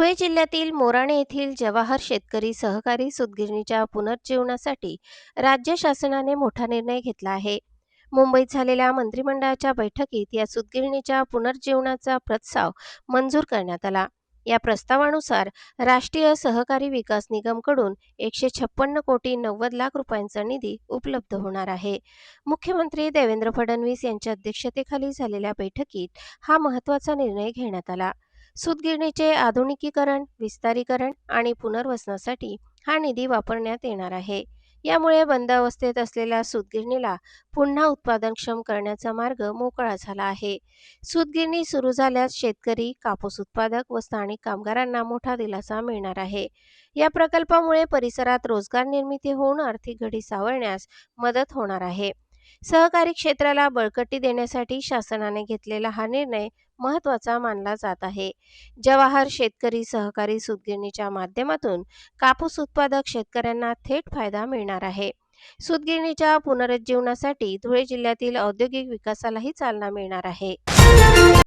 धुळे जिल्ह्यातील मोराणे येथील जवाहर शेतकरी सहकारी सूतगिरणीच्या पुनरुज्जीवनासाठी राज्य शासनाने मोठा निर्णय घेतला आहे. मुंबईत झालेल्या मंत्रिमंडळाच्या बैठकीत या सूतगिरणीच्या पुनरुज्जीवनाचा प्रस्ताव मंजूर करण्यात आला. या प्रस्तावानुसार राष्ट्रीय सहकारी विकास निगमकडून 156 कोटी 90 लाख रुपयांचा निधी उपलब्ध होणार आहे. मुख्यमंत्री देवेंद्र फडणवीस यांच्या अध्यक्षतेखाली झालेल्या बैठकीत हा महत्त्वाचा निर्णय घेण्यात आला. सूतगिरणीचे आधुनिकीकरण, विस्तारीकरण आणि पुनर्वसनासाठी हा निधी वापरण्यात येणार आहे. यामुळे बंद अवस्थेत असलेल्या सूतगिरणीला पुन्हा उत्पादनक्षम करण्याचा मार्ग मोकळा झाला आहे. सूतगिरणी सुरू झाल्यास शेतकरी, कापूस उत्पादक व स्थानिक कामगारांना मोठा दिलासा मिळणार आहे. या प्रकल्पामुळे परिसरात रोजगार निर्मिती होऊन आर्थिक घडी सावरण्यास मदत होणार आहे. सहकारी क्षेत्राला बळकटी देण्यासाठी शासनाने घेतलेला हा निर्णय महत्त्वाचा मानला जात आहे. जवाहर शेतकरी सहकारी सूतगिरणीच्या माध्यमातून कापूस उत्पादक शेतकऱ्यांना थेट फायदा मिळणार आहे. सूतगिरणीच्या पुनरुज्जीवनासाठी धुळे जिल्ह्यातील औद्योगिक विकासालाही चालना मिळणार आहे.